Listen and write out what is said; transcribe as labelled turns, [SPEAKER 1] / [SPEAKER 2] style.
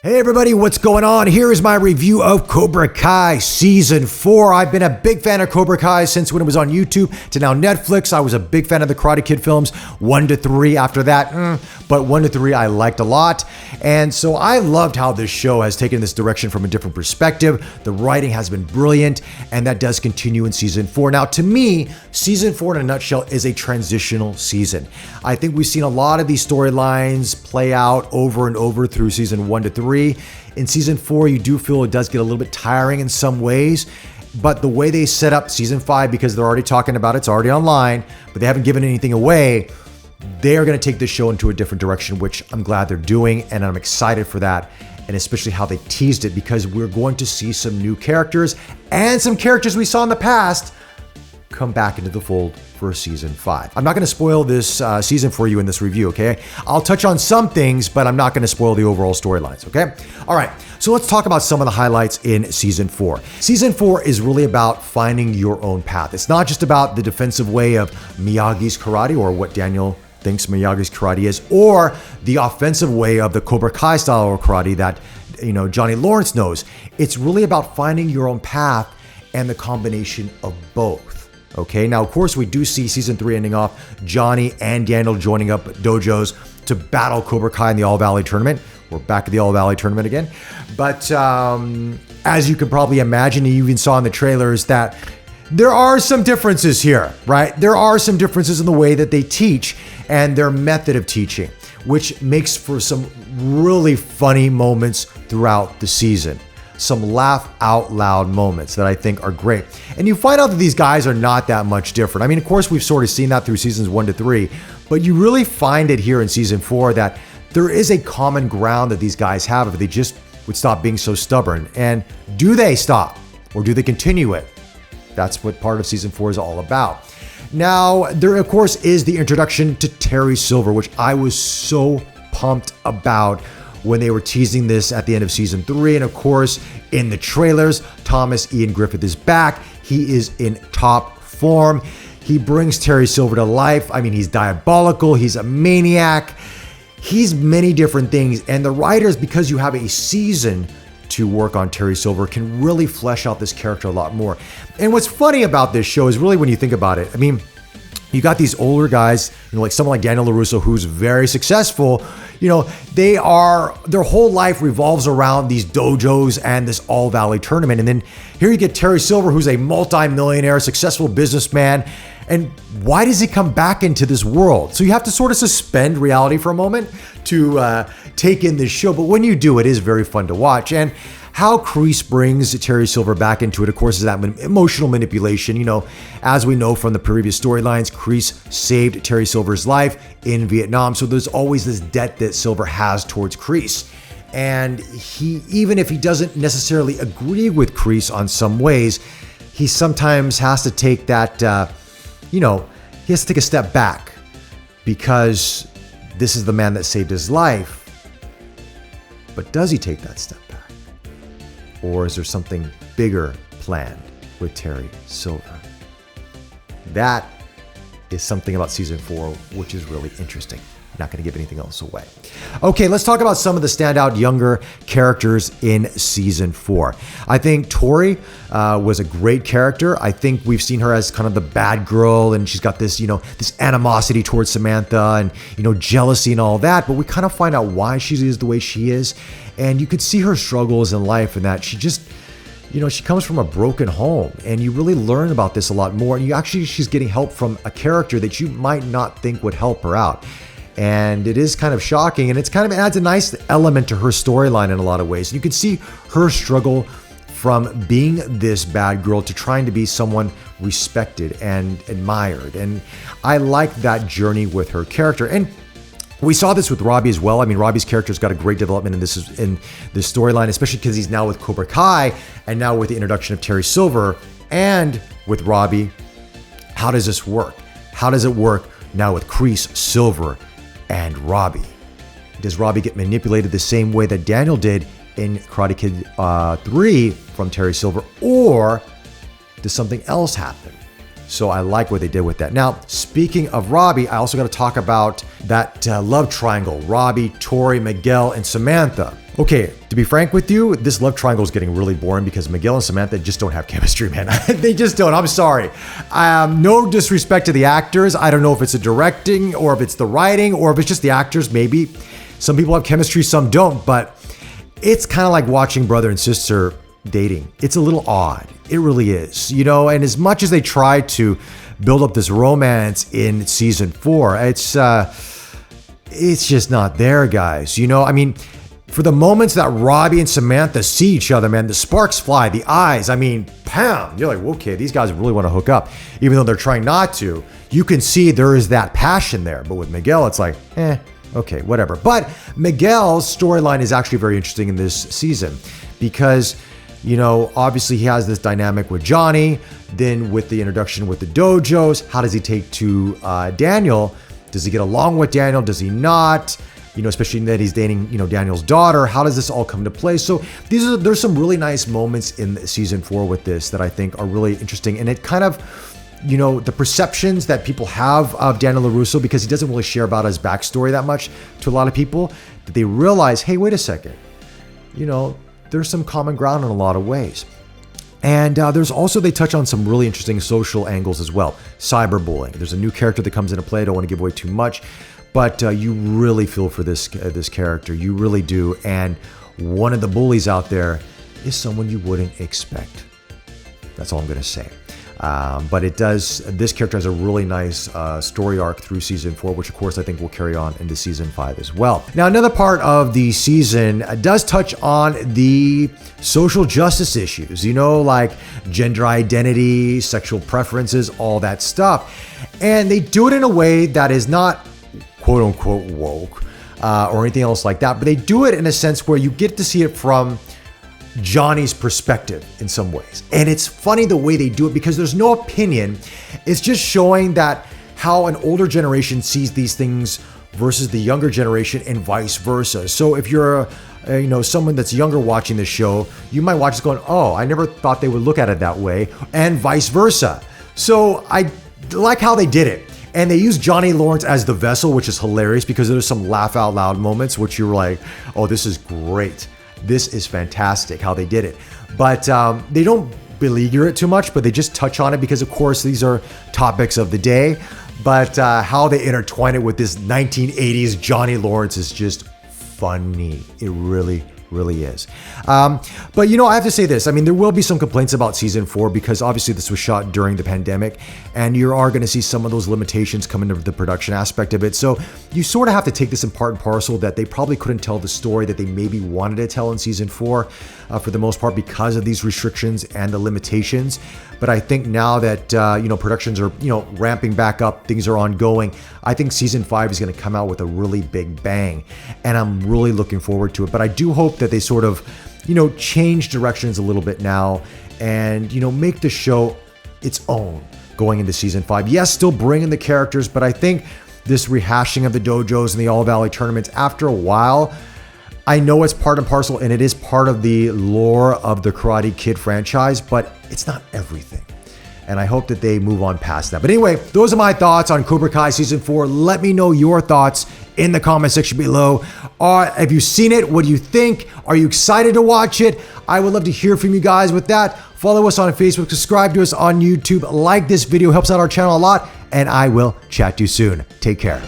[SPEAKER 1] Hey everybody, what's going on? Here is my review of Cobra Kai Season 4. I've been a big fan of Cobra Kai since when it was on YouTube to now Netflix. I was a big fan of the Karate Kid films, 1 to 3 after that, but 1 to 3 I liked a lot. And so I loved how this show has taken this direction from a different perspective. The writing has been brilliant, and that does continue in Season 4. Now, to me, Season 4 in a nutshell is a transitional season. I think we've seen a lot of these storylines play out over and over through Season 1 to 3. In Season 4, you do feel it does get a little bit tiring in some ways, but the way they set up Season 5, because they're already talking about it, it's already online, but they haven't given anything away, they are going to take this show into a different direction, which I'm glad they're doing, and I'm excited for that, and especially how they teased it, because we're going to see some new characters, and some characters we saw in the past come back into the fold for Season 5. I'm not going to spoil this season for you in this review, okay? I'll touch on some things, but I'm not going to spoil the overall storylines, okay? All right, so let's talk about some of the highlights in Season 4. Season 4 is really about finding your own path. It's not just about the defensive way of Miyagi's karate, or what Daniel thinks Miyagi's karate is, or the offensive way of the Cobra Kai style of karate that, Johnny Lawrence knows. It's really about finding your own path and the combination of both. Okay, now of course we do see Season 3 ending off Johnny and Daniel joining up dojos to battle Cobra Kai in the All Valley Tournament. We're back at the All Valley Tournament again. But as you can probably imagine, you even saw in the trailers that there are some differences here, right? There are some differences in the way that they teach and their method of teaching, which makes for some really funny moments throughout the season. Some laugh out loud moments that I think are great. And you find out that these guys are not that much different. I mean, of course, we've sort of seen that through Seasons 1 to 3, but you really find it here in Season 4 that there is a common ground that these guys have if they just would stop being so stubborn. And do they stop, or do they continue it? That's what part of Season 4 is all about. Now, there, of course, is the introduction to Terry Silver, which I was so pumped about when they were teasing this at the end of Season 3. And of course, in the trailers, Thomas Ian Griffith is back. He is in top form. He brings Terry Silver to life. I mean, he's diabolical. He's a maniac. He's many different things. And the writers, because you have a season to work on Terry Silver, can really flesh out this character a lot more. And what's funny about this show is really when you think about it, I mean, you got these older guys, like someone like Daniel LaRusso, who's very successful. Their whole life revolves around these dojos and this All Valley Tournament. And then here you get Terry Silver, who's a multi-millionaire, successful businessman. And why does he come back into this world? So you have to sort of suspend reality for a moment to take in this show. But when you do, it is very fun to watch. And how Kreese brings Terry Silver back into it, of course, is that emotional manipulation. As we know from the previous storylines, Kreese saved Terry Silver's life in Vietnam. So there's always this debt that Silver has towards Kreese. And he, even if he doesn't necessarily agree with Kreese on some ways, he sometimes has to take that, he has to take a step back, because this is the man that saved his life. But does he take that step back? Or is there something bigger planned with Terry Silver? That is something about Season 4, which is really interesting. Not going to give anything else away. Okay, let's talk about some of the standout younger characters in Season 4. I think Tori was a great character. I think we've seen her as kind of the bad girl, and she's got this, this animosity towards Samantha and, jealousy and all that. But we kind of find out why she is the way she is. And you could see her struggles in life, and that she just, she comes from a broken home, and you really learn about this a lot more. And she's getting help from a character that you might not think would help her out. And it is kind of shocking, and it's kind of adds a nice element to her storyline in a lot of ways. You can see her struggle from being this bad girl to trying to be someone respected and admired. And I like that journey with her character. And we saw this with Robbie as well. I mean, Robbie's character's got a great development in this storyline, especially because he's now with Cobra Kai, and now with the introduction of Terry Silver and with Robbie. How does this work? How does it work now with Kreese, Silver, and Robbie? Does Robbie get manipulated the same way that Daniel did in Karate Kid 3 from Terry Silver, or does something else happen? So I like what they did with that. Now, speaking of Robbie, I also got to talk about that love triangle, Robbie, Tori, Miguel, and Samantha. Okay, to be frank with you, this love triangle is getting really boring because Miguel and Samantha just don't have chemistry, man. They just don't. I'm sorry. No disrespect to the actors. I don't know if it's the directing or if it's the writing or if it's just the actors. Maybe some people have chemistry, some don't, but it's kind of like watching brother and sister dating. It's a little odd. It really is, you know, and as much as they try to build up this romance in season 4, it's just not there, guys. You know, I mean, for the moments that Robbie and Samantha see each other, man, the sparks fly, the eyes, I mean, bam, you're like, okay, these guys really want to hook up. Even though they're trying not to, you can see there is that passion there. But with Miguel, it's like, okay, whatever. But Miguel's storyline is actually very interesting in this season because, you know, obviously he has this dynamic with Johnny, then with the introduction with the dojos, how does he take to Daniel? Does he get along with Daniel? Does he not? You know, especially that he's dating, you know, Daniel's daughter. How does this all come to play? So there's some really nice moments in season 4 with this that I think are really interesting. And it kind of, you know, the perceptions that people have of Daniel LaRusso, because he doesn't really share about his backstory that much to a lot of people, that they realize, hey, wait a second, you know, there's some common ground in a lot of ways. And there's also, they touch on some really interesting social angles as well. Cyberbullying. There's a new character that comes into play. I don't want to give away too much. But you really feel for this character. You really do. And one of the bullies out there is someone you wouldn't expect. That's all I'm going to say. But this character has a really nice story arc through season 4, which of course I think will carry on into season 5 as well. Now, another part of the season does touch on the social justice issues, you know, like gender identity, sexual preferences, all that stuff. And they do it in a way that is not quote unquote woke or anything else like that, but they do it in a sense where you get to see it from Johnny's perspective in some ways. And it's funny the way they do it because there's no opinion. It's just showing that how an older generation sees these things versus the younger generation and vice versa. So if you're someone that's younger watching this show, you might watch this going, oh, I never thought they would look at it that way, and vice versa. So I like how they did it. And they use Johnny Lawrence as the vessel, which is hilarious because there's some laugh out loud moments, which you're like, oh, this is great. This is fantastic how they did it. But they don't beleaguer it too much, but they just touch on it because, of course, these are topics of the day. But how they intertwine it with this 1980s Johnny Lawrence is just funny. It really is. But, you know, I have to say this. I mean, there will be some complaints about season 4 because obviously this was shot during the pandemic and you are going to see some of those limitations come into the production aspect of it. So you sort of have to take this in part and parcel that they probably couldn't tell the story that they maybe wanted to tell in season 4 for the most part because of these restrictions and the limitations. But I think now that, productions are, ramping back up, things are ongoing, I think season 5 is going to come out with a really big bang. And I'm really looking forward to it. But I do hope that they sort of, change directions a little bit now and, make the show its own going into season 5. Yes, still bringing the characters, but I think this rehashing of the dojos and the All Valley tournaments, after a while, I know it's part and parcel and it is part of the lore of the Karate Kid franchise, but it's not everything. And I hope that they move on past that. But anyway, those are my thoughts on Cobra Kai Season 4. Let me know your thoughts in the comment section below. Have you seen it? What do you think? Are you excited to watch it? I would love to hear from you guys with that. Follow us on Facebook, subscribe to us on YouTube, like this video, helps out our channel a lot, and I will chat to you soon. Take care.